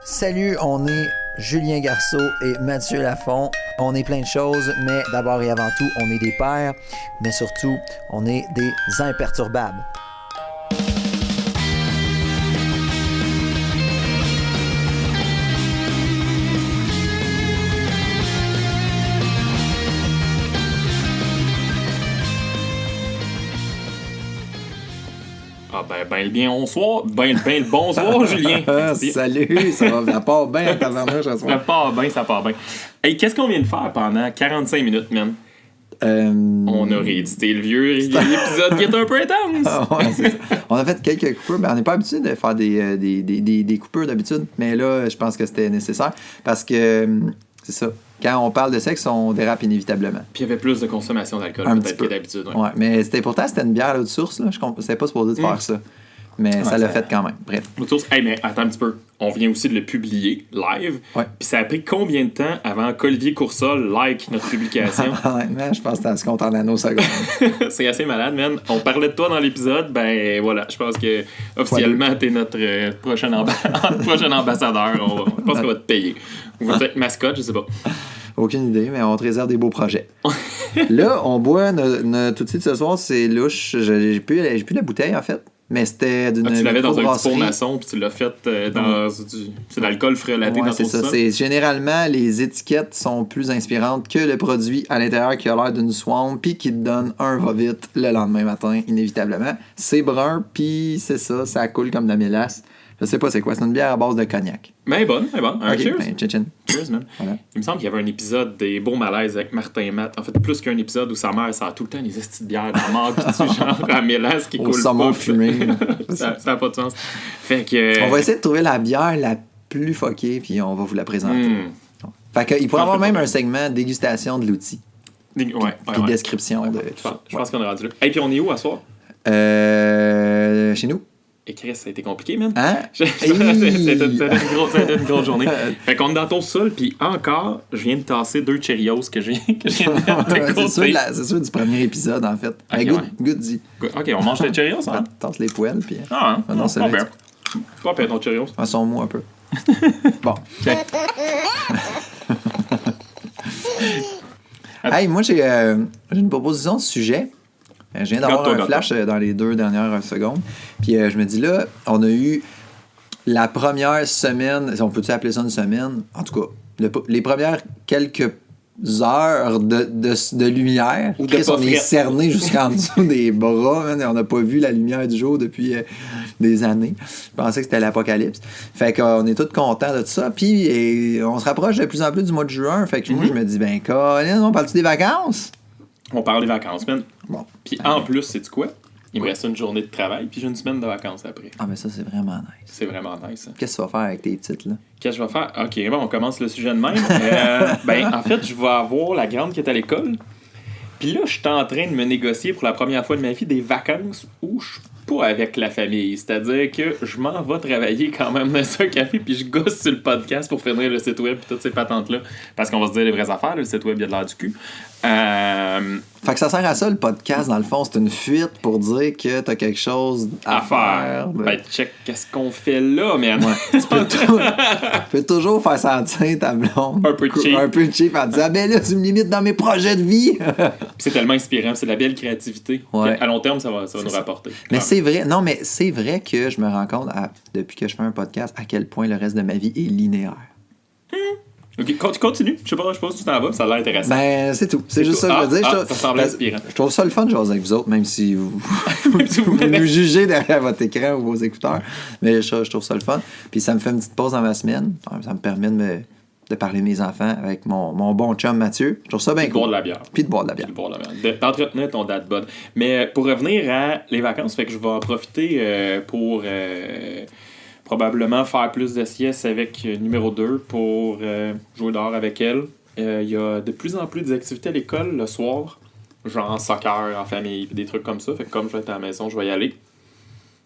Salut, on est Julien Garceau et Mathieu Lafont. On est plein de choses, mais d'abord et avant tout, on est des pères, mais surtout, on est des imperturbables. Ben le bonsoir, Julien. Salut, ça va part bien, tabarnouche, ce soir. Ça part bien. Hey, qu'est-ce qu'on vient de faire pendant 45 minutes, man? On a réédité le vieux épisode qui est un peu intense. Ouais, c'est ça. On a fait quelques coupures, mais on n'est pas habitué de faire des coupures d'habitude. Mais là, je pense que c'était nécessaire parce que c'est ça. Quand on parle de sexe, on dérape inévitablement. Puis il y avait plus de consommation d'alcool peut-être que d'habitude. Ouais, mais pourtant, c'était une bière à l'autre source. Là. Je ne savais pas supposé de faire ça. Mais ça l'a fait quand même. Bref. L'autre source, hey, mais attends un petit peu. On vient aussi de le publier live. Ouais. Puis ça a pris combien de temps avant qu'Olivier Coursol like notre publication? Honnêtement, je pense que ça se compte en nanosecondes. C'est assez malade, man. On parlait de toi dans l'épisode. Ben voilà, je pense que officiellement, t'es notre prochain ambassadeur. Je pense qu'on va te payer. On va être mascotte, je sais pas. Aucune idée, mais on te réserve des beaux projets. Là, on boit tout de suite ce soir, c'est louche. J'ai plus la bouteille, en fait. Mais c'était d'une tu l'avais dans un petit four microbrasserie. maçon, puis tu l'as fait c'est de l'alcool frelaté dans ton c'est ça. sol. Généralement, les étiquettes sont plus inspirantes que le produit à l'intérieur qui a l'air d'une swamp, puis qui te donne un va-vite le lendemain matin, inévitablement. C'est brun, puis c'est ça coule comme de la mélasse. Je sais pas c'est quoi, c'est une bière à base de cognac. Mais bonne. Okay, Cheers. Chin. Cheers, man. Voilà. Il me semble qu'il y avait un épisode des Beaux Malaises avec Martin et Matt. En fait, plus qu'un épisode où sa mère, ça a tout le temps des estis de bière dans la marque, puis genre à mélasse qui Au coule saumon pas. fumé. Ça n'a pas de sens. Fait que... On va essayer de trouver la bière la plus fuckée, puis on va vous la présenter. Fait qu'il pourrait y avoir même un segment dégustation de l'outil. Puis Description de... Je pense qu'on est rendu là. Et puis on est où à soir? Chez nous. Et Chris, ça a été compliqué, man. Hein? C'était une grosse journée. Fait qu'on est dans ton sol, puis encore, je viens de tasser 2 Cheerios que je viens de mettre de côté. C'est sûr du premier épisode, en fait. Okay, Goody. OK, on mange les Cheerios, hein? Tasse les poêles, puis... Non, c'est pas pire. Pas pire, ton Cheerios. Un son mou un peu. Bon. Hey, moi, j'ai une proposition de sujet. Je viens d'avoir un flash dans les 2 dernières secondes. Puis je me dis là, on a eu la première semaine, on peut-tu appeler ça une semaine? En tout cas, les premières quelques heures de lumière. Ou de on est cerné jusqu'en dessous des bras. On n'a pas vu la lumière du jour depuis des années. Je pensais que c'était l'apocalypse. Fait qu'on est tous contents de tout ça. Puis on se rapproche de plus en plus du mois de juin. Fait que moi, je me dis, ben, Colin, on parle-tu des vacances? On parle des vacances, man. Bon. Puis en plus, sais-tu quoi? Il me reste une journée de travail, puis j'ai une semaine de vacances après. Ah, mais ça, c'est vraiment nice. C'est vraiment nice. Hein? Qu'est-ce que tu vas faire avec tes petites, là? Qu'est-ce que je vais faire? OK, bon, on commence le sujet de même. En fait, je vais avoir la grande qui est à l'école. Puis là, je suis en train de me négocier pour la première fois de ma vie des vacances où je suis pas avec la famille. C'est-à-dire que je m'en vais travailler quand même dans un café, puis je gosse sur le podcast pour finir le site web, puis toutes ces patentes-là. Parce qu'on va se dire les vraies affaires, le site web, il y a de l'air du cul. Fait que ça sert à ça, le podcast, dans le fond, c'est une fuite pour dire que t'as quelque chose à faire. Ben, check, qu'est-ce qu'on fait là, man? Ouais. Tu peux toujours faire sentir ta blonde un peu cheap en disant, ben là, tu me limites dans mes projets de vie. C'est tellement inspirant, c'est de la belle créativité. Ouais. À long terme, ça va nous rapporter. Mais c'est vrai, non, mais c'est vrai que je me rends compte, depuis que je fais un podcast, à quel point le reste de ma vie est linéaire. Ok, continue. Je sais pas où tu t'en vas, ça a l'air intéressant. Ben, c'est tout. C'est juste ça que je veux dire. Ça semble inspirant. Je trouve ça le fun de jaser avec vous autres, même si vous nous jugez derrière votre écran ou vos écouteurs. Mais je trouve ça le fun. Puis ça me fait une petite pause dans ma semaine. Ça me permet de parler de mes enfants avec mon bon chum Mathieu. Je trouve ça bien cool. Puis de boire de la bière. D'entretenir ton dad bod. Mais pour revenir à les vacances, fait que je vais en profiter pour... probablement faire plus de siestes avec numéro 2 pour jouer dehors avec elle. Il y a de plus en plus d'activités à l'école le soir, genre soccer en famille, des trucs comme ça. Fait que comme je vais être à la maison, je vais y aller.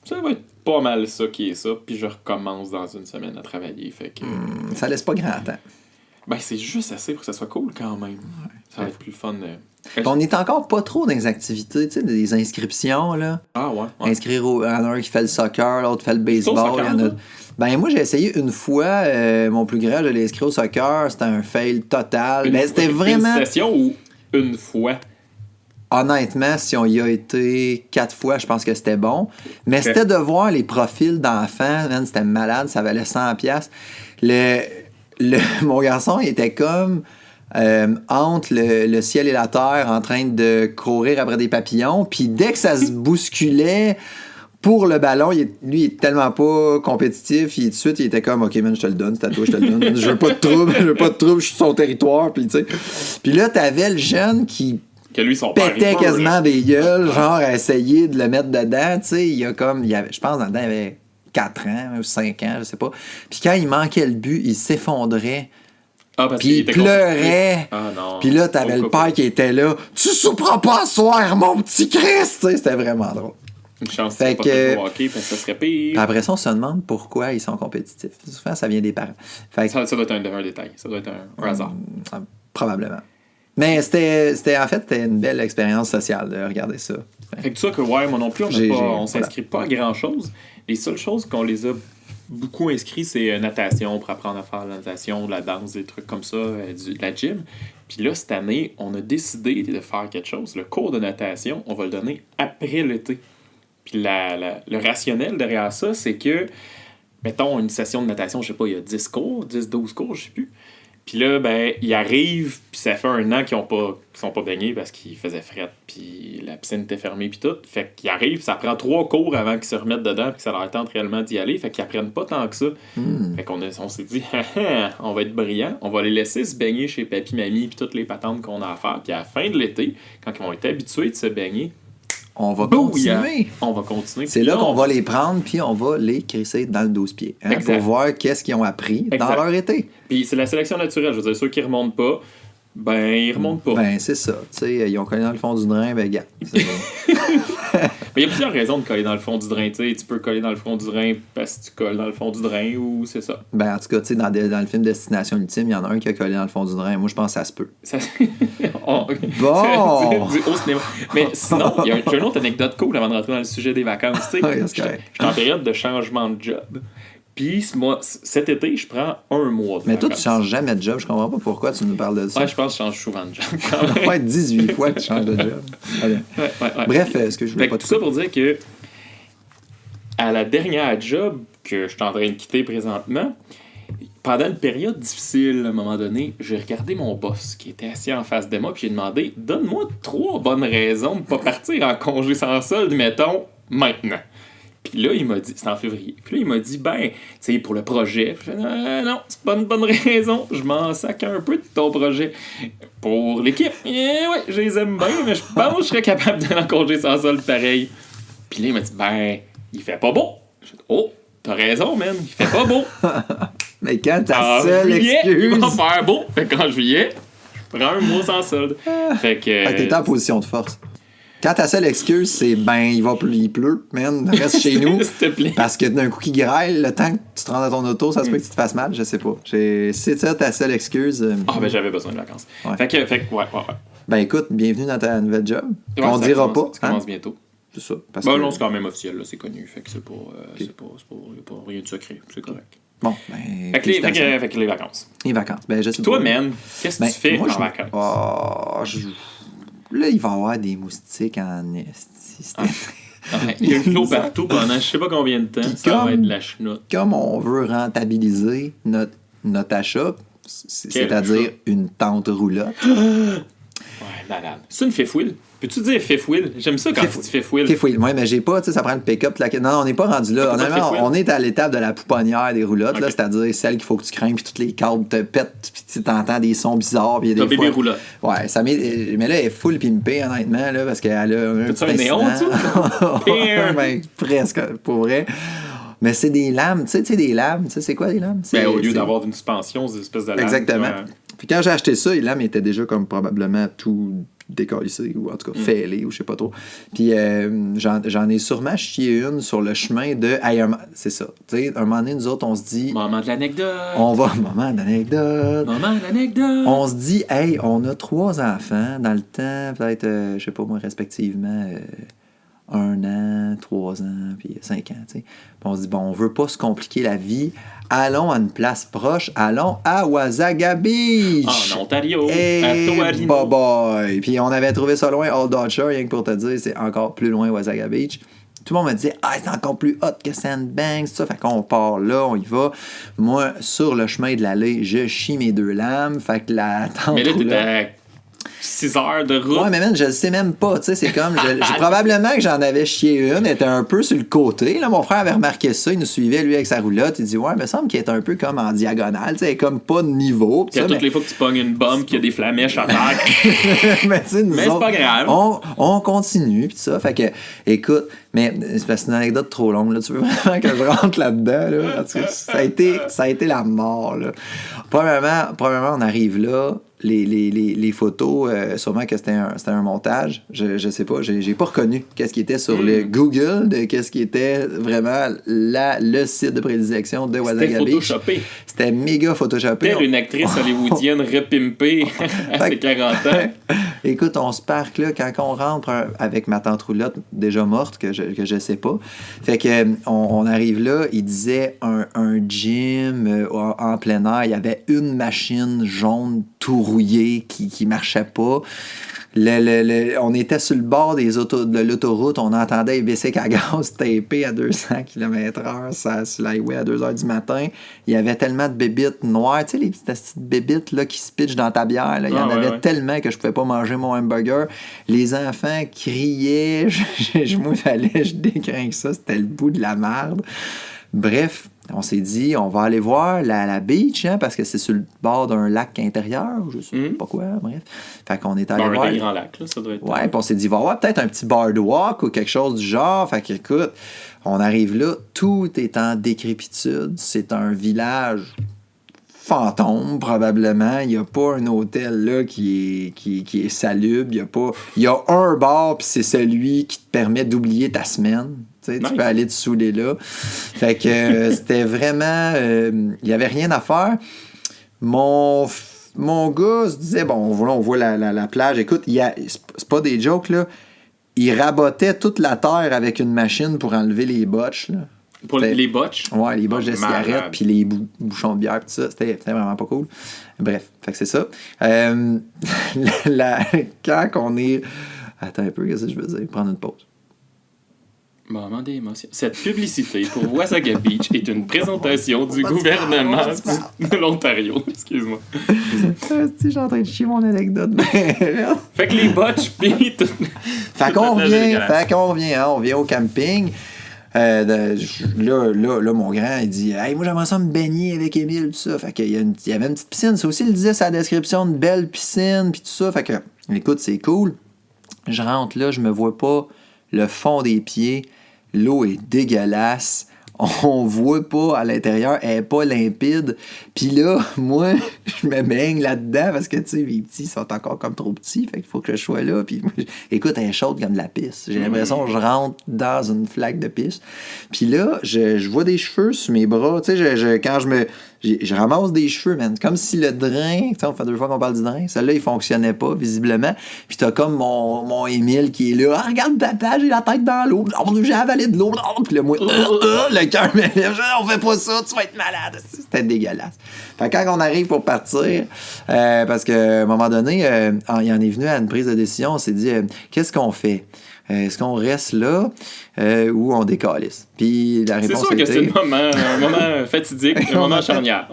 Ça va être pas mal ça qui est ça. Puis je recommence dans une semaine à travailler. Fait que, ça laisse pas grand temps. Ben c'est juste assez pour que ça soit cool quand même. Ouais. Ça va être plus fun. On est encore pas trop dans les activités, tu sais, des inscriptions, là. Ah ouais. Inscrire il y en a un qui fait le soccer, l'autre fait le baseball. Soccer, il y en a... Ben moi, j'ai essayé une fois, mon plus grand, je l'ai inscrit au soccer, c'était un fail total. Mais c'était vraiment... Une session ou une fois? Honnêtement, si on y a été 4 fois, je pense que c'était bon. Mais c'était de voir les profils d'enfants, man, c'était malade, ça valait 100$. Mon garçon, il était comme... entre le ciel et la terre en train de courir après des papillons, puis dès que ça se bousculait pour le ballon, lui il est tellement pas compétitif, tout de suite il était comme ok man, je te le donne, c'est à toi, je te le donne, je veux pas de trouble, je suis sur son territoire, puis tu sais. Puis là t'avais le jeune qui que lui, son pétait quasiment des gueules, genre à essayer de le mettre dedans, tu sais, il y avait, je pense dans le temps il avait 4 ans ou 5 ans, je sais pas. Puis quand il manquait le but, il s'effondrait. Puis il pleurait. Ah, non. Puis là, t'avais le père qui était là. Tu souperas pas ce soir, mon petit Christ! C'était vraiment drôle. Une chance que pas fait de hockey, parce que ça serait pire. Puis après ça, on se demande pourquoi ils sont compétitifs. Souvent, ça vient des parents. Ça doit être un détail. Ça doit être un hasard. Probablement. Mais c'était une belle expérience sociale de regarder ça. Fait que tout ça que, ouais, moi non plus, on s'inscrit pas à grand-chose. Les seules choses qu'on les a beaucoup inscrits, c'est natation, pour apprendre à faire la natation, de la danse, des trucs comme ça, de la gym. Puis là, cette année, on a décidé de faire quelque chose. Le cours de natation, on va le donner après l'été. Puis le rationnel derrière ça, c'est que, mettons, une session de natation, je sais pas, il y a 12 cours, je sais plus. Puis là, ben, ils arrivent, puis ça fait 1 an qu'ils sont pas baignés parce qu'il faisait fret, puis la piscine était fermée, puis tout. Fait qu'ils arrivent, ça prend 3 cours avant qu'ils se remettent dedans, puis que ça leur tente réellement d'y aller. Fait qu'ils apprennent pas tant que ça. Fait qu'on s'est dit, on va être brillants, on va les laisser se baigner chez papy, mamie, puis toutes les patentes qu'on a à faire. Puis à la fin de l'été, quand ils vont être habitués de se baigner, on va continuer. On va continuer. C'est là qu'on va les prendre, puis on va les crisser dans le 12-pieds. Pour voir qu'est-ce qu'ils ont appris dans leur été. Puis c'est la sélection naturelle. Je veux dire, ceux qui remontent pas, ben, ils remontent pas. Ben, c'est ça. Tu sais, ils ont collé dans le fond du drain, ben, gars. Mais il y a plusieurs raisons de coller dans le fond du drain. Tu peux coller dans le fond du drain parce que tu colles dans le fond du drain ou c'est ça. Ben, en tout cas, tu sais, dans le film Destination Ultime, il y en a un qui a collé dans le fond du drain. Moi, je pense que ça se peut. Bon! Au cinéma. Mais sinon, j'ai une autre anecdote cool avant de rentrer dans le sujet des vacances. Tu sais, je suis en période de changement de job. Puis cet été, je prends 1 mois de Mais vacances. toi, tu changes jamais de job. Je comprends pas pourquoi tu nous parles de ça. Ouais, je pense que je change souvent de job. Ça va être 18 fois que tu changes de job. Ouais. Bref, ce que je voulais pas tout ça pour dire que à la dernière job que je suis en train de quitter présentement, pendant une période difficile, à un moment donné, j'ai regardé mon boss qui était assis en face de moi, puis j'ai demandé « Donne-moi 3 bonnes raisons de ne pas partir en congé sans solde, mettons, maintenant. » Puis là, il m'a dit, c'était en février, puis là, il m'a dit, ben, tu sais, pour le projet. Puis je fais, non, c'est pas une bonne raison, je m'en sac un peu de ton projet. Pour l'équipe, ouais, je les aime bien, mais je pense que je serais capable d'aller en congé sans solde pareil. Puis là, il m'a dit, ben, il fait pas beau. Je dis, oh, t'as raison, man, il fait pas beau. Mais quand ta seule excuse... il va faire beau. Fait qu'en juillet, je prends 1 mois sans solde. Fait que... t'es en position de force. Quand ta seule excuse, c'est il pleut, man, reste chez nous. S'il te plaît. Parce que d'un coup qui grêle, le temps que tu te rends dans ton auto, ça se peut que tu te fasses mal, je sais pas. C'est ça ta seule excuse. Ben j'avais besoin de vacances. Ouais. Fait que, ouais. Ben écoute, bienvenue dans ta nouvelle job. Ouais, on dira pas. Ça commence bientôt. C'est ça. Parce ben que... non, c'est quand même officiel, là, c'est connu. Fait que c'est pas rien de secret. C'est correct. Bon, ben. Fait que les vacances. Les vacances. Ben, je sais toi, pas. man, qu'est-ce que tu fais en vacances? Là, il va y avoir des moustiques en esti. Il y a de l'eau partout pendant je sais pas combien de temps. Ça va être de la chenoute. Comme on veut rentabiliser notre achat, c'est-à-dire une tente roulotte. Ouais, malade. C'est une fifth wheel. Peux-tu dire fifth wheel? J'aime ça quand tu dis fifth wheel. Fifth wheel, oui, mais j'ai pas, tu sais, ça prend le pick-up. Non, on n'est pas rendu là. Honnêtement, on est à l'étape de la pouponnière des roulottes, là, c'est-à-dire celle qu'il faut que tu craignes, puis toutes les câbles te pètent, puis tu entends des sons bizarres. Puis t'as bébé roulotte. Ouais, mais là, elle est full pimpée, honnêtement, là, parce qu'elle a un petit néon, tu ben, presque, pour vrai. Mais c'est des lames, tu sais, des lames. Tu sais, c'est quoi des lames? Ben, au lieu d'avoir une suspension, c'est des espèces de lames. Exactement. Puis quand j'ai acheté ça, les lames étaient déjà comme probablement tout décalissé, ou en tout cas fêlé, ou je sais pas trop. Puis j'en ai sûrement chié une sur le chemin de... Hey, c'est ça. Tu sais, un moment donné, nous autres, on se dit... Moment de l'anecdote! Moment d'anecdote! Moment d'anecdote! On se dit, hey, on a 3 enfants, dans le temps, peut-être, je sais pas moi, respectivement... 1 an, 3 ans, puis 5 ans, tu sais. Puis on se dit, bon, on veut pas se compliquer la vie. Allons à une place proche. Allons à Wasaga Beach. En Ontario. Et à Toarino. Bye-bye. Puis on avait trouvé ça loin, Old Dodger, rien que pour te dire, c'est encore plus loin Wasaga Beach. Tout le monde me disait, c'est encore plus hot que Sandbanks, ça. Fait qu'on part là, on y va. Moi, sur le chemin de l'allée, je chie mes 2 lames. Fait que la tente. Mais là, t'étais 6 heures de route. Ouais, mais man, je le sais même pas. Tu sais, c'est comme. Probablement que j'en avais chié une, elle était un peu sur le côté. Là, mon frère avait remarqué ça. Il nous suivait, lui, avec sa roulotte. Il dit, ouais, il me semble qu'il est un peu comme en diagonale. Tu sais, comme pas de niveau. Puis toutes les fois que tu pognes une bombe, qu'il y a des flamèches à terre. mais tu sais, mais c'est pas grave. On continue. Puis ça. Fait que, écoute, mais c'est parce que c'est une anecdote trop longue. Là. Tu veux vraiment que je rentre là-dedans? Là? Ça a été la mort. Là. Premièrement, on arrive là. Les photos, sûrement que c'était un montage. Je sais pas. J'ai pas reconnu qu'est-ce qui était sur le Google de qu'est-ce qui était vraiment le site de prédilection de Wasaga Beach. C'était photoshopé. C'était méga photoshopé. Telle une actrice hollywoodienne repimpée à ses 40 ans. Écoute, on se parque là quand on rentre avec ma tante roulotte déjà morte, que je sais pas. Fait que on arrive là, il disait un gym en plein air. Il y avait une machine jaune tout rouillée qui marchait pas. On était sur le bord de l'autoroute, on entendait les bicycles à gaz tapés à 200 km/h sur l'highway à 2h du matin. Il y avait tellement de bébites noires, tu sais, les petites bébites là, qui se pitchent dans ta bière. Là. Il y en avait tellement que je pouvais pas manger mon hamburger. Les enfants criaient, moi, je décrinque ça, c'était le bout de la merde. Bref, on s'est dit, on va aller voir la beach, hein, parce que c'est sur le bord d'un lac intérieur, je sais pas quoi, bref. Fait qu'on est allé voir. Un grand lac, là, ça doit être. Ouais, puis on s'est dit, il va y avoir peut-être un petit boardwalk ou quelque chose du genre. Fait qu'écoute, on arrive là, tout est en décrépitude. C'est un village fantôme, probablement. Il n'y a pas un hôtel là qui est salubre. Il y a un bar, puis c'est celui qui te permet d'oublier ta semaine. Tu peux aller te saouler là. Fait que c'était vraiment... Il n'y avait rien à faire. Mon gars se disait, bon, on voit la plage. Écoute, c'est pas des jokes, là. Il rabotait toute la terre avec une machine pour enlever les botches, là. Pour les botches? Ouais, les botches de cigarettes, puis les bouchons de bière, puis tout ça. C'était vraiment pas cool. Bref, fait que c'est ça. Quand on est... Attends un peu, qu'est-ce que je veux dire? Prendre une pause. Moment d'émotion. Cette publicité pour Wasaga Beach est une présentation du gouvernement de l'Ontario. Excuse-moi. Je suis en train de chier mon anecdote. Fait que les botches, pis tout. Fait qu'on revient, hein, on vient au camping. Là, mon grand, il dit, hey, moi, j'aimerais ça me baigner avec Émile, tout ça. Fait qu'il y avait une petite piscine. Ça aussi, il disait sa description, de belle piscine, puis tout ça. Fait que, écoute, c'est cool. Je rentre là, je me vois pas le fond des pieds. L'eau est dégueulasse. On voit pas à l'intérieur, elle est pas limpide. Puis là, moi, je me baigne là-dedans parce que, tu sais, les petits sont encore comme trop petits. Fait qu'il faut que je sois là. Puis, écoute, elle est chaude comme de la pisse. J'ai l'impression que je rentre dans une flaque de pisse. Puis là, je vois des cheveux sur mes bras. Tu sais, quand je ramasse des cheveux, man. Comme si le drain, tu sais, on fait 2 fois qu'on parle du drain, celle-là, il fonctionnait pas, visiblement. Puis t'as comme mon Émile qui est là. Ah, regarde, papa, j'ai la tête dans l'eau. J'ai avalé de l'eau. Puis là, moi, le cœur me lève. On fait pas ça, tu vas être malade. C'était dégueulasse. Fait que quand on arrive pour partir, parce qu'à un moment donné, il en est venu à une prise de décision, on s'est dit, qu'est-ce qu'on fait? Est-ce qu'on reste là ou on décalisse? Puis la réponse c'est sûr que c'est un moment fatidique, un moment charnière.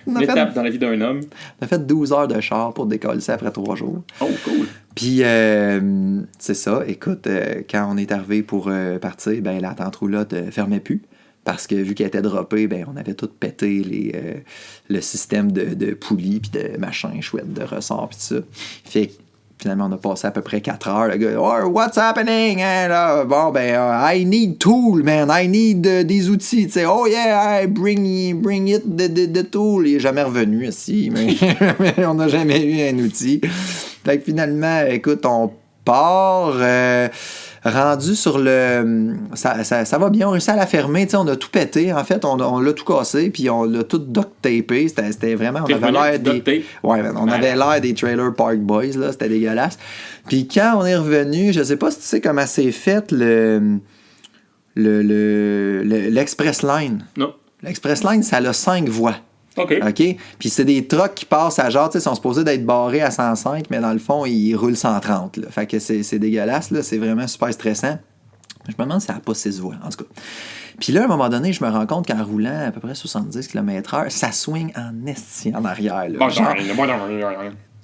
Une étape dans la vie d'un homme. On a fait 12 heures de char pour décalisser après 3 jours. Oh, cool! Puis, c'est ça. Écoute, quand on est arrivé pour partir, ben la tente roulotte fermait plus. Parce que vu qu'elle était droppée, ben, on avait tout pété le système de poulies puis de machin chouette, de ressort puis tout ça. Fait que finalement, on a passé à peu près 4 heures. Le gars, oh, what's happening? Hein, là? Bon, ben, I need tool, man. I need des outils. Tu sais, oh yeah, bring it, the tool. Il n'est jamais revenu ici, mais on n'a jamais eu un outil. Fait que finalement, écoute, on part. Rendu sur le... Ça va bien, on réussit à la fermer. T'sais, on a tout pété, en fait. On l'a tout cassé, puis on l'a tout duct-tapé. C'était vraiment... On avait l'air des... Ouais, on avait l'air des Trailer Park Boys, là. C'était dégueulasse. Puis quand on est revenu, je sais pas si tu sais comment c'est fait l'Express Line. Non. L'Express Line, ça a 5 voies. OK. Puis c'est des trucks qui passent à genre, tu sais, sont supposés d'être barrés à 105, mais dans le fond, ils roulent 130. Là. Fait que c'est dégueulasse, là. C'est vraiment super stressant. Je me demande si ça n'a pas 6 voies, en tout cas. Puis là, à un moment donné, je me rends compte qu'en roulant à peu près 70 km/h, ça swing en esti en arrière. Là. Genre,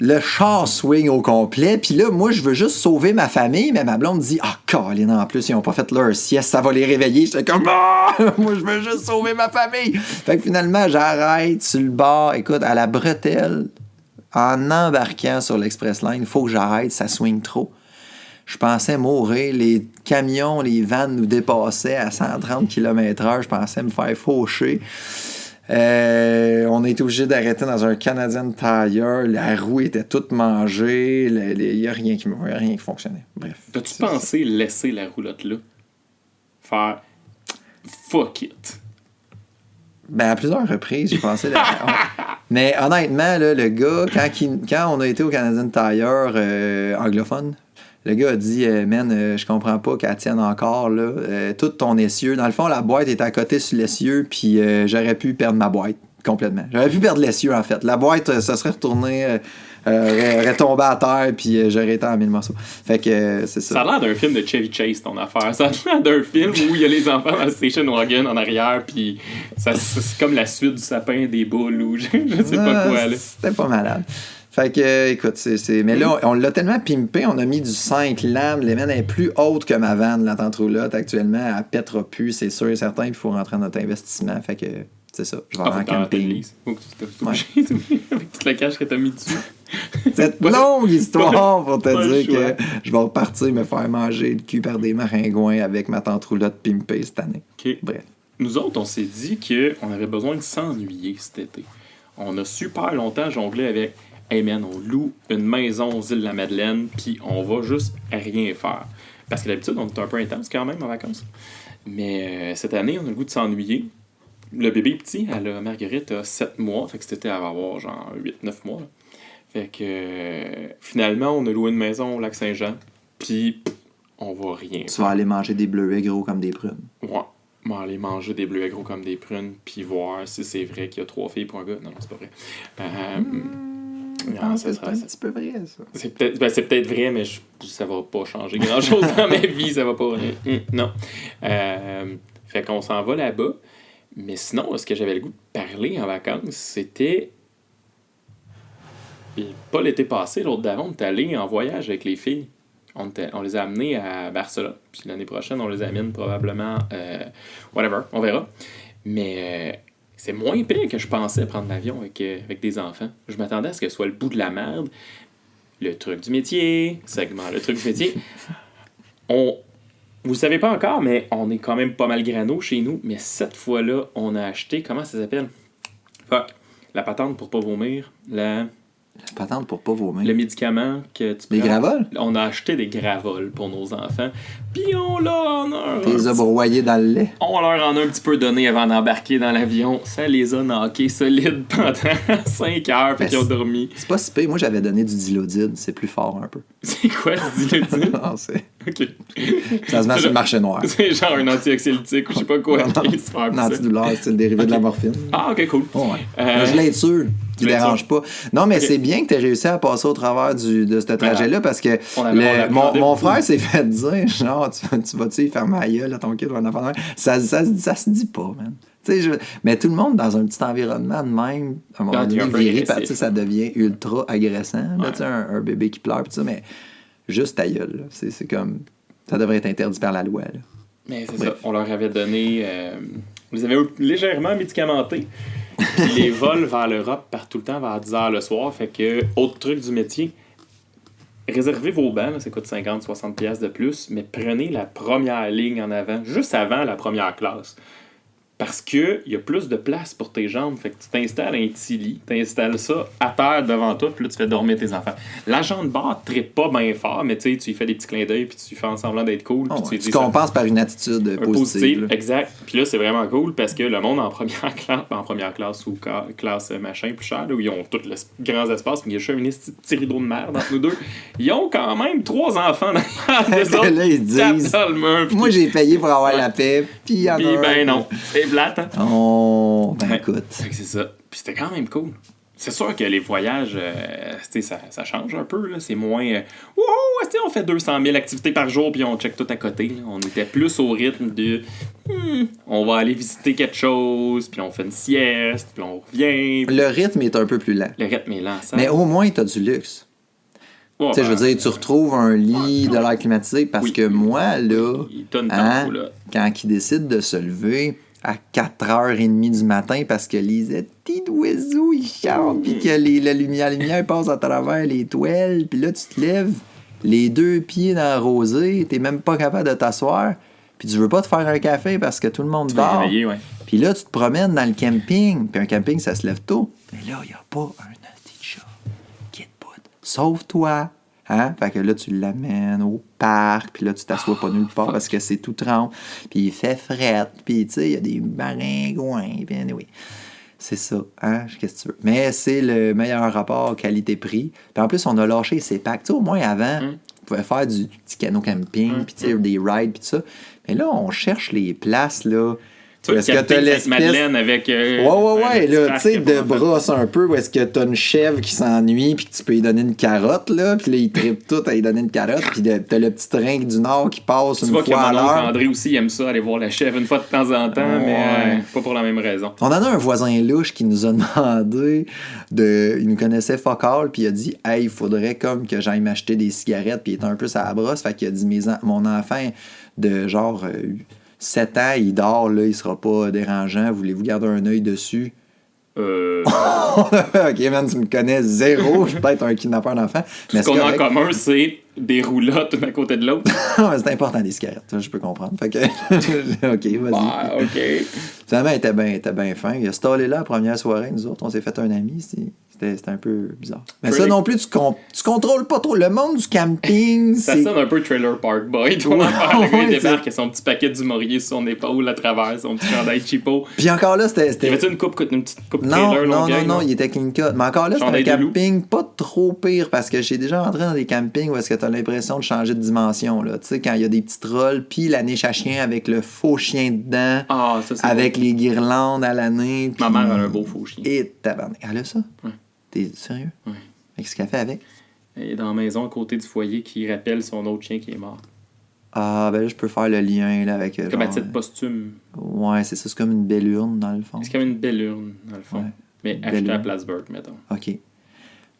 le char swing au complet. Puis là, moi, je veux juste sauver ma famille, mais ma blonde dit « Ah, Colin, en plus, ils n'ont pas fait leur sieste, ça va les réveiller. » J'étais comme « Ah! Moi, je veux juste sauver ma famille! » Fait que finalement, j'arrête sur le bord, écoute, à la bretelle, en embarquant sur l'Express Line. Il faut que j'arrête, ça swing trop. Je pensais mourir. Les camions, les vannes nous dépassaient à 130 km/h. Je pensais me faire faucher. On a été obligé d'arrêter dans un Canadian Tire. La roue était toute mangée. Il n'y a rien qui fonctionnait. Bref. T'as-tu pensé laisser la roulotte là? Faire fuck it? Ben, à plusieurs reprises, j'ai pensé... Mais honnêtement, là, le gars, quand on a été au Canadian Tire anglophone, le gars a dit man, je comprends pas qu'elle tienne encore là. Tout ton essieu. Dans le fond, la boîte est à côté sur l'essieu, puis j'aurais pu perdre ma boîte complètement. J'aurais pu perdre l'essieu en fait. La boîte, ça serait retourné, aurait tombé à terre, puis j'aurais été en 1000 morceaux. Fait que c'est ça. Ça a l'air d'un film de Chevy Chase, ton affaire. Ça a l'air d'un film où il y a les enfants dans le station wagon en arrière, puis c'est comme la suite du sapin des boules, ou je sais pas quoi. Là. C'était pas malade. Fait que, écoute, mais là, on l'a tellement pimpé, on a mis du 5 lames. L'émène est plus haute que ma vanne, la tente roulotte, actuellement. Elle pètera plus, c'est sûr et certain. Il faut rentrer dans notre investissement. Fait que, c'est ça. Je vais en camping. Faut que tu avec toute la cache que t'as mis dessus. Cette longue histoire pour te dire que je vais repartir me faire manger le cul par des maringouins avec ma tente roulotte pimpée cette année. Okay. Bref. Nous autres, on s'est dit qu'on avait besoin de s'ennuyer cet été. On a super longtemps jonglé avec hey man, on loue une maison aux îles de la Madeleine, puis on va juste rien faire. Parce que d'habitude, on est un peu intense quand même en vacances. Mais cette année, on a le goût de s'ennuyer. Le bébé est petit, Marguerite a 7 mois, fait que cet été, elle va avoir genre 8-9 mois. Là. Fait que finalement, on a loué une maison au Lac-Saint-Jean, puis on va rien faire. Tu vas aller manger des bleuets gros comme des prunes. Ouais. On va aller manger des bleuets gros comme des prunes, puis voir si c'est vrai qu'il y a 3 filles pour un gars. Non, c'est pas vrai. Non, c'est un petit peu vrai, ça. C'est peut-être vrai, mais ça va pas changer grand-chose dans ma vie. Ça va pas... non. Fait qu'on s'en va là-bas. Mais sinon, ce que j'avais le goût de parler en vacances, c'était... Pas l'été passé, l'autre d'avant, on est allé en voyage avec les filles. On les a amenés à Barcelone. Puis l'année prochaine, on les amène probablement... whatever, on verra. Mais... c'est moins pire que je pensais prendre l'avion avec des enfants. Je m'attendais à ce que ce soit le bout de la merde. Le truc du métier, le truc du métier. Vous savez pas encore, mais on est quand même pas mal grano chez nous. Mais cette fois-là, on a acheté, comment ça s'appelle? La patente pour pas vomir. La patente pour pas vomir. Le médicament que tu prends. Des gravoles? On a acheté des gravoles pour nos enfants. Puis on leur les a broyés dans le lait. On leur en a un petit peu donné avant d'embarquer dans l'avion. Ça les a knockés solides pendant 5 heures. Fait qu'ils ont dormi. C'est pas si pire. Moi, j'avais donné du dilodide. C'est plus fort un peu. C'est quoi du dilodide? Non, c'est... OK. Ça se met sur le marché noir. C'est genre un antioxylitique ou je sais pas quoi. Un antidouleur, c'est le dérivé de la morphine. Ah, OK, cool. Oh, ouais. Je voulais être sûr qui dérange pas. Non, mais c'est bien que tu aies réussi à passer au travers de ce trajet-là parce que mon frère s'est fait dire genre, tu vas-tu faire ma gueule à ton kid ou un enfant? Ça se dit pas, man. Mais tout le monde dans un petit environnement de même, à un moment donné, viré, ça devient ultra agressant. Là, un bébé qui pleure, pis ça, mais juste ta gueule. Là. C'est comme. Ça devrait être interdit par la loi. Là. Mais c'est ça. On leur avait donné. On les avait légèrement médicamentés. Puis les vols vers l'Europe partent tout le temps vers 10h le soir. Fait que, autre truc du métier, réservez vos bancs, là, ça coûte 50-60$ de plus, mais prenez la première ligne en avant, juste avant la première classe. Parce qu'il y a plus de place pour tes jambes. Fait que tu t'installes un petit lit, tu installes ça à terre devant toi, puis là, tu fais dormir tes enfants. L'agent de bar ne trippe pas bien fort, mais tu lui fais des petits clins d'œil, puis tu fais en semblant d'être cool. Tu compenses par une attitude positive. Exact. Puis là, c'est vraiment cool parce que le monde en première classe ou classe machin plus cher, là, où ils ont tous les grands espaces, puis il y a juste un petit rideau de merde entre nous deux, ils ont quand même 3 enfants derrière eux autres. Là, ils disent, moi, j'ai payé pour avoir la paix, puis il y en a ben non. C'est plate, hein? Oh, ben écoute. C'est ça. Puis c'était quand même cool. C'est sûr que les voyages, ça change un peu. Là. C'est moins... on fait 200 000 activités par jour puis on check tout à côté. Là. On était plus au rythme de... on va aller visiter quelque chose, puis on fait une sieste, puis on revient. Le rythme est un peu plus lent. Le rythme est lent, ça. Mais au moins, t'as du luxe. Ouais, je veux dire, tu retrouves un lit de l'air climatisé parce que moi, là, quand il décide de se lever à 4h30 du matin parce que les petits oiseaux, ils chantent, puis que la lumière passe à travers les toiles, puis là, tu te lèves, les 2 pieds dans la rosée, t'es même pas capable de t'asseoir, puis tu veux pas te faire un café parce que tout le monde dort. Puis là, tu te promènes dans le camping, puis un camping, ça se lève tôt. Mais là, il n'y a pas un petit chat qui te boude. Sauf toi. Hein? Fait que là, tu l'amènes au parc, puis là, tu t'assois pas nulle part parce que c'est tout trempe, puis il fait fret, puis tu sais, il y a des maringouins, puis anyway. C'est ça, hein? Qu'est-ce que tu veux? Mais c'est le meilleur rapport qualité-prix. Puis en plus, on a lâché ces packs. Tu sais, au moins avant, on pouvait faire du petit canot camping, puis tu sais, des rides, puis tout ça. Mais là, on cherche les places, là. Est-ce que t'as l'espèce... Madeleine avec... ouais, là, tu sais, de brosse un peu, où est-ce que t'as une chèvre qui s'ennuie, puis que tu peux lui donner une carotte, là, puis là, il trippe tout à lui donner une carotte, puis t'as le petit train du Nord qui passe une fois à l'heure. Tu vois que mon oncle André aussi aime ça, aller voir la chèvre une fois de temps en temps, mais pas pour la même raison. On en a un voisin louche qui nous a demandé il nous connaissait fuck all, puis il a dit « Hey, il faudrait comme que j'aille m'acheter des cigarettes », puis il était un peu sur la brosse, fait qu'il a dit « Mon enfant de genre... 7 ans, il dort, là, il sera pas dérangeant. Voulez-vous garder un œil dessus? Ok, man, tu me connais zéro. Je suis peut-être un kidnappeur d'enfant. Tout ce qu'on a en commun, c'est des roulottes une à côté de l'autre. C'est important, des cigarettes. Ça, je peux comprendre. Fait que... ok, vas-y. Bah, ok. Finalement, il était bien fin. Il a stallé là la première soirée. Nous autres, on s'est fait un ami. C'était un peu bizarre. Mais ça non plus, tu contrôles pas trop. Le monde du camping, ça sonne un peu Trailer Park Boy. Ton affaire, le gars, il débarque avec son petit paquet du Maurier sur son épaule à travers, son petit chandail cheapo. Puis encore là, c'était... Y avait-tu une petite coupe trailer non, il était clean cut. Mais encore là, c'était un camping pas trop pire parce que j'ai déjà rentré dans des campings où est-ce que t'as l'impression de changer de dimension, là. Tu sais, quand il y a des petits trolls, puis la niche à chien avec le faux chien dedans, avec les guirlandes à l'année. Ma mère a un beau faux chien. Et tabarnak. Elle a ça? Ouais. T'es sérieux? Oui. Qu'est-ce qu'elle fait avec? Elle est dans la maison à côté du foyer qui rappelle son autre chien qui est mort. Ah, ben là, je peux faire le lien là, avec... Comme à titre posthume. Ouais, c'est ça. C'est comme une belle urne, dans le fond. C'est comme une belle urne, dans le fond. Ouais. Mais achetée à Plattsburgh, mettons. OK.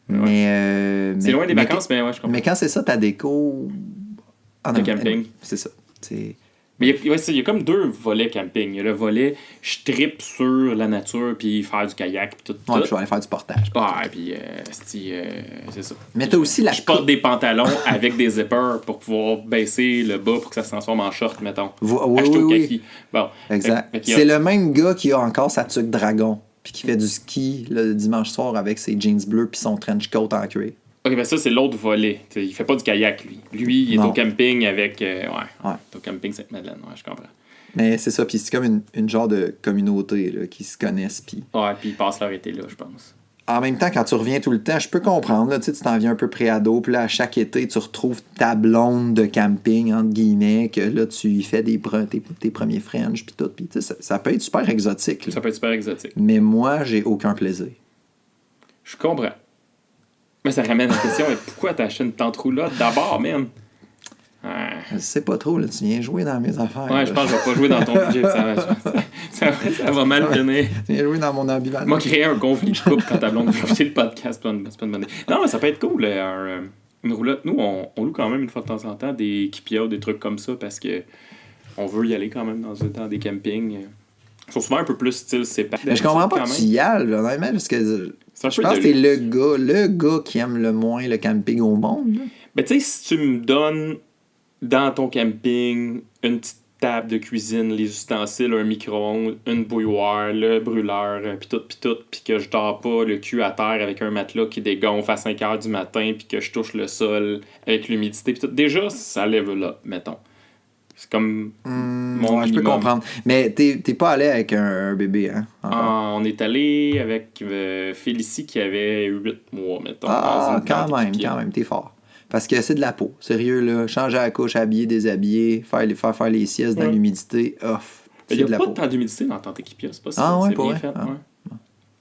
Ouais. C'est loin des vacances, mais ouais, je comprends. Mais quand c'est ça, ta déco... Le camping. C'est ça. Mais il y a comme 2 volets camping. Il y a le volet je trippe sur la nature puis faire du kayak puis tout. Ouais, puis je vais aller faire du portage. Ouais, puis c'est ça. Mais t'as aussi je porte des pantalons avec des zippers pour pouvoir baisser le bas pour que ça se transforme en short, mettons. Oui. Bon. Exact. C'est le même gars qui a encore sa tuque dragon puis qui fait du ski le dimanche soir avec ses jeans bleus puis son trench coat en cuir. Ok, ben ça, c'est l'autre volet. T'sais, il fait pas du kayak, lui. Lui, il est au camping avec... au camping Sainte-Madeleine, je comprends. Mais c'est ça, puis c'est comme une genre de communauté là, qui se connaissent. Puis... Ouais, puis ils passent leur été là, je pense. En même temps, quand tu reviens tout le temps, je peux comprendre. Là, tu t'en viens un peu pré-ado, puis là, à chaque été, tu retrouves ta blonde de camping, entre guillemets, que là, tu y fais tes premiers French, puis tout. Puis ça peut être super exotique. Là. Ça peut être super exotique. Mais moi, j'ai aucun plaisir. Je comprends. Mais ça ramène la question, mais pourquoi t'as acheté une tente roulotte d'abord, man? Je sais pas trop, là, tu viens jouer dans mes affaires. Ouais, là. Je pense que je vais pas jouer dans ton budget. Ça va mal finir. Tu viens jouer dans mon ambivalence. Moi, créer un conflit de couple quand ta blonde veut écouter le podcast, c'est pas une bonne idée. Non, mais ça peut être cool, une roulotte. Nous, on loue quand même une fois de temps en temps des Kipia, des trucs comme ça, parce que on veut y aller quand même dans des campings. Ils sont souvent un peu plus style séparé. Mais je comprends pas que tu y ailles, honnêtement, parce que je pense que t'es le gars qui aime le moins le camping au monde. Là. Ben, tu sais, si tu me donnes dans ton camping une petite table de cuisine, les ustensiles, un micro-ondes, une bouilloire, le brûleur, puis tout, puis que je dors pas le cul à terre avec un matelas qui dégonfle à 5 heures du matin, puis que je touche le sol avec l'humidité, puis tout. Déjà, ça lève là, mettons. C'est comme mon ouais, je peux comprendre. Mais t'es pas allé avec un bébé, hein? On est allé avec Félicie qui avait 8 mois, mettons. Ah, quand même, t'es fort. Parce que c'est de la peau. Sérieux, là. Changer la couche, habiller, déshabiller, faire les siestes dans l'humidité. Il n'y a pas de temps d'humidité dans Tante Équipia, c'est pas ça. Ah ouais, c'est pas bien vrai. fait. Ah. Ouais.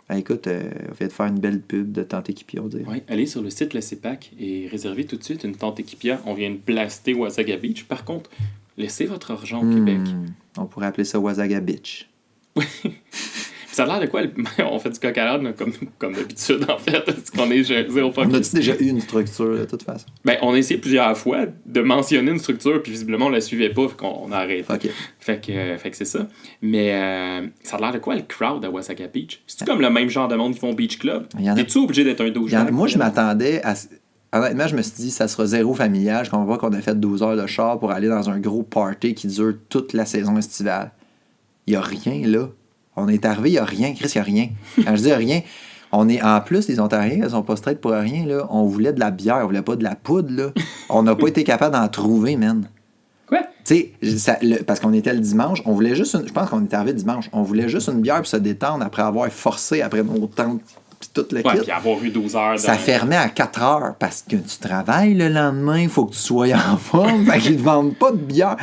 Ah, écoute, on vient de faire une belle pub de Tante Équipia, on dirait. Oui, allez sur le site Le CEPAC et réservez tout de suite une Tante Équipia. On vient de blaster Wasaga Beach. Par contre, laissez votre argent au Québec. On pourrait appeler ça Wasaga Beach. Ça a l'air de quoi? On fait du coq à l'âne comme d'habitude, en fait. Parce qu'on est zéro focus. On a-tu déjà eu une structure, de toute façon? Ben, on a essayé plusieurs fois de mentionner une structure, puis visiblement, on la suivait pas, fait qu'on a arrêté. Okay. Fait que c'est ça. Mais ça a l'air de quoi, le crowd à Wasaga Beach? C'est-tu comme le même genre de monde qui font Beach Club? T'es-tu obligé d'être un douchebag? Moi, je m'attendais à... Honnêtement, je me suis dit, ça sera zéro familial. Je comprends pas qu'on a fait 12 heures de char pour aller dans un gros party qui dure toute la saison estivale. Il y a rien, là. On est arrivé, il n'y a rien. Chris, il n'y a rien. Quand je dis rien, on est en plus, les Ontariens, ils sont pas straight pour rien, là. On voulait de la bière, on voulait pas de la poudre, là. On n'a pas été capable d'en trouver, man. Quoi? Tu sais, parce qu'on était le dimanche, on voulait juste je pense qu'on était arrivé dimanche. On voulait juste une bière pour se détendre après avoir forcé après nos tentes puis tout le kit. Puis avoir eu 12 heures. Ça fermait à 4 heures parce que tu travailles le lendemain, il faut que tu sois en forme. Fait qu'ils te vendent pas de bière.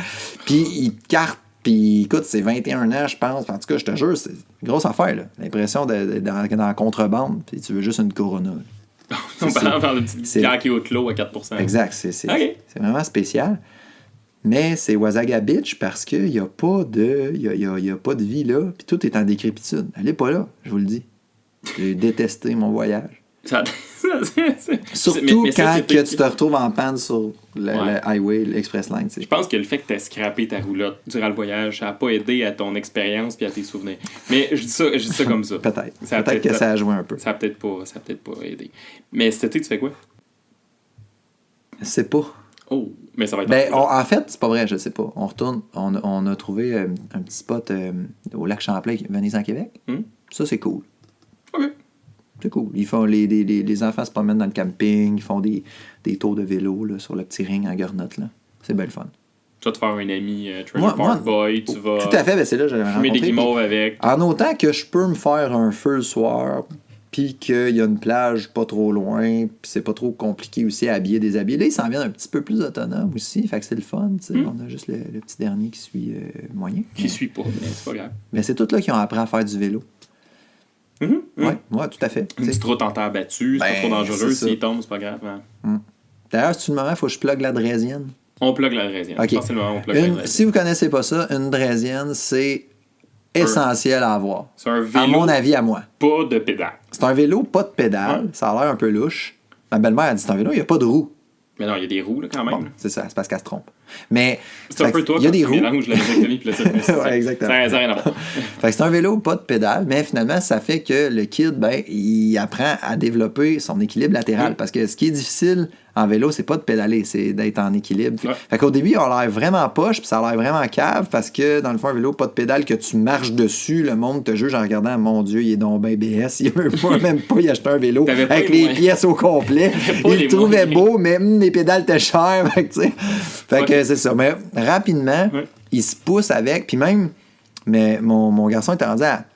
Puis ils te cartent. Puis écoute, c'est 21 ans, je pense. En tout cas, je te jure, c'est une grosse affaire, là. L'impression d'être dans la contrebande. Puis tu veux juste une Corona. On parle dans le petit bière qui est au clos à 4%. Exact. C'est vraiment spécial. Mais c'est Wasaga Beach parce qu'il n'y a pas de. Il y a pas de vie là. Puis tout est en décrépitude. Elle n'est pas là, je vous le dis. J'ai détesté mon voyage. Surtout quand tu te retrouves en panne sur le highway, l'Express Line. T'sais. Je pense que le fait que tu aies scrappé ta roulotte durant le voyage, ça n'a pas aidé à ton expérience et à tes souvenirs. Mais je dis ça comme ça. Peut-être que ça a joué un peu. Ça n'a peut-être pas aidé. Mais cet été, tu fais quoi? Je sais pas. Oh, mais ça va être... en fait, c'est pas vrai, je sais pas. On retourne, on a trouvé un petit spot au lac Champlain, Venise en Québec. Ça, c'est cool. OK. C'est cool. Ils font les enfants se promènent dans le camping, ils font des tours de vélo là, sur le petit ring en garnotte. Là. C'est belle fun. Tu vas te faire un ami Trailer Park Boy, tu vas... Tout à fait, c'est là que j'avais rencontré. Fumer des guimauves avec. En autant que je peux me faire un feu le soir, puis qu'il y a une plage pas trop loin, puis c'est pas trop compliqué aussi à habiller, déshabiller. Là, ils s'en viennent un petit peu plus autonomes aussi, fait que c'est le fun, tu sais. On a juste le petit dernier qui suit moyen. Qui suit pas, mais c'est pas grave. Mais c'est tous là qui ont appris à faire du vélo. Ouais, tout à fait. Une petite route en terre battue, c'est pas trop dangereux. S'il tombe, c'est pas grave. Hein. D'ailleurs, c'est le moment, il faut que je plug la draisienne. On plug la draisienne. Okay. Je pense que c'est le moment où on plug la draisienne. Si vous connaissez pas ça, une draisienne, c'est essentiel à avoir. C'est un vélo. À mon avis, à moi. Pas de pédale. C'est un vélo, pas de pédale. Ça a l'air un peu louche. Ma belle-mère a dit c'est un vélo, il n'y a pas de roues. Mais non, il y a des roues là, quand même. Bon, c'est ça, c'est parce qu'elle se trompe. Mais c'est un peu toi il y a des roues. Mélange la vasectomie puis le ouais, exactement. Ça n'a rien à voir. Fait que c'est un vélo, pas de pédale, mais finalement, ça fait que le kid, il apprend à développer son équilibre latéral. Parce que ce qui est difficile en vélo, c'est pas de pédaler, c'est d'être en équilibre. Ouais. Fait qu'au début, on a l'air vraiment poche, puis ça a l'air vraiment cave, parce que dans le fond, un vélo, pas de pédale, que tu marches dessus, le monde te juge en regardant, mon Dieu, il est donc ben BS, il veut même pas y acheter un vélo avec les pièces au complet. Il le trouvait beau, mais les pédales étaient chères. Fait que c'est ça. Mais rapidement, il se pousse avec, puis même, mais mon garçon était rendu à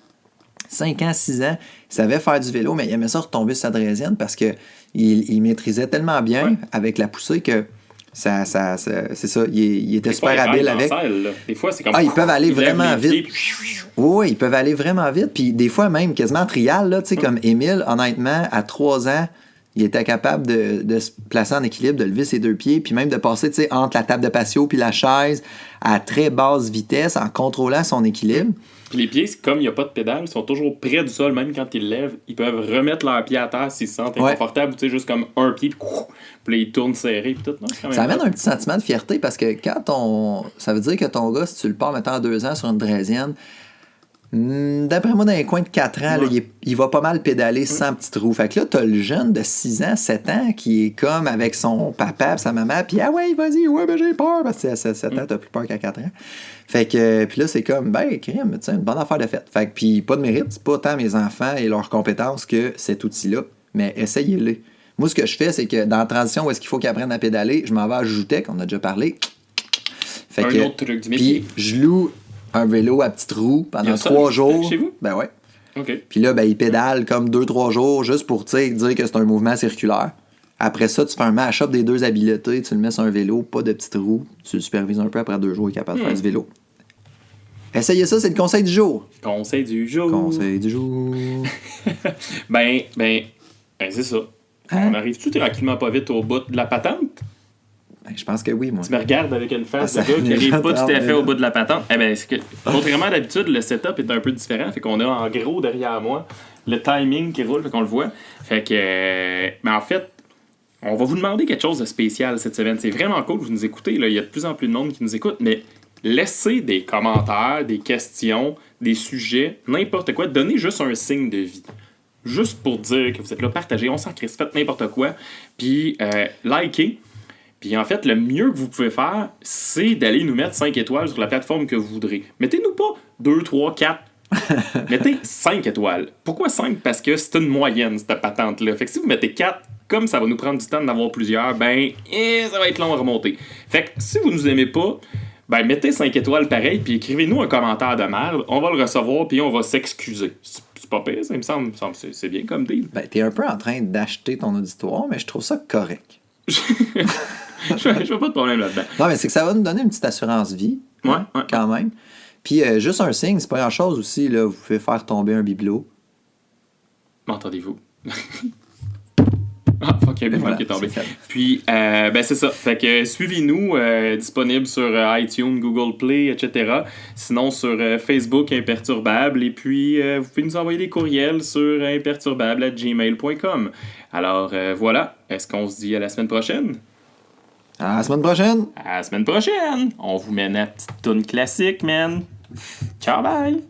5 ans, 6 ans, il savait faire du vélo, mais il aimait ça retomber sur sa draisienne parce que il maîtrisait tellement bien avec la poussée que c'est ça, il était super habile avec. Des fois, c'est comme... ils peuvent aller vraiment vite. Oui, ils peuvent aller vraiment vite. Puis des fois, même quasiment en trial, là, comme Émile, honnêtement, à 3 ans, il était capable de se placer en équilibre, de lever ses 2 pieds, puis même de passer entre la table de patio puis la chaise à très basse vitesse en contrôlant son équilibre. Puis les pieds, comme il n'y a pas de pédale, ils sont toujours près du sol, même quand ils lèvent. Ils peuvent remettre leurs pieds à terre s'ils se sentent inconfortables, ou juste comme un pied, puis là, ils tournent serrés, puis tout. Non, ça amène un petit sentiment de fierté parce que ça veut dire que ton gars, si tu le pars maintenant à 2 ans sur une draisienne, D'après moi, dans les coins de 4 ans, là, il va pas mal pédaler sans petit trou. Fait que là, t'as le jeune de 6 ans, 7 ans qui est comme avec son papa et sa maman, puis ah ouais, vas-y, ouais, ben j'ai peur, parce que à 7 ans, t'as plus peur qu'à 4 ans. Fait que, puis là, c'est comme, ben, crime, tu sais, une bonne affaire de fête. Fait que, puis pas de mérite, c'est pas tant mes enfants et leurs compétences que cet outil-là, mais essayez-le. Moi, ce que je fais, c'est que dans la transition où est-ce qu'il faut qu'ils apprennent à pédaler, je m'en vais à Joutec, on a déjà parlé. Fait un que, autre truc du métier. Puis je loue un vélo à petite roue pendant 3 jours. Chez vous? Ben ouais. OK. Puis là, ben, il pédale comme 2-3 jours juste pour dire que c'est un mouvement circulaire. Après ça, tu fais un mash-up des deux habiletés, tu le mets sur un vélo, pas de petite roue. Tu le supervises un peu après 2 jours, il est capable de faire du vélo. Essayez ça, c'est le conseil du jour. Conseil du jour. Conseil du jour. ben, c'est ça. Hein? On arrive-tu tranquillement pas vite au bout de la patente? Ben, je pense que oui, moi. Tu me regardes avec une face de ça gars qui n'arrive pas tout à fait là. au bout de la patente. Eh ben, c'est que, contrairement à d'habitude, le setup est un peu différent. Fait qu'on a en gros derrière moi le timing qui roule, fait qu'on le voit. Fait que, mais en fait, on va vous demander quelque chose de spécial cette semaine. C'est vraiment cool que vous nous écoutez. Là. Il y a de plus en plus de monde qui nous écoute, mais laissez des commentaires, des questions, des sujets, n'importe quoi. Donnez juste un signe de vie. Juste pour dire que vous êtes là, partagez, on s'en crisse, faites n'importe quoi. Puis, likez. Puis en fait, le mieux que vous pouvez faire, c'est d'aller nous mettre 5 étoiles sur la plateforme que vous voudrez. Mettez-nous pas 2, 3, 4. Mettez 5 étoiles. Pourquoi 5? Parce que c'est une moyenne, cette patente-là. Fait que si vous mettez 4, comme ça va nous prendre du temps d'en avoir plusieurs, ben, ça va être long à remonter. Fait que si vous nous aimez pas, ben, mettez 5 étoiles pareil, puis écrivez-nous un commentaire de merde. On va le recevoir, puis on va s'excuser. C'est pas pire, ça, il me semble. C'est bien comme deal. Ben, t'es un peu en train d'acheter ton auditoire, mais je trouve ça correct. Je vois pas de problème là-dedans. Non, mais c'est que ça va nous donner une petite assurance vie. Ouais. Quand même. Puis juste un signe, c'est pas grand-chose aussi. Là, vous pouvez faire tomber un bibelot. M'entendez-vous? Ah, fuck, il y a un bibelot qui est tombé. Puis, ben c'est ça. Fait que suivez-nous, disponible sur iTunes, Google Play, etc. Sinon, sur Facebook, Imperturbable. Et puis, vous pouvez nous envoyer des courriels sur imperturbable@gmail.com. Alors, voilà. Est-ce qu'on se dit à la semaine prochaine? À la semaine prochaine! À la semaine prochaine! On vous met la petite toune classique, man! Ciao, bye!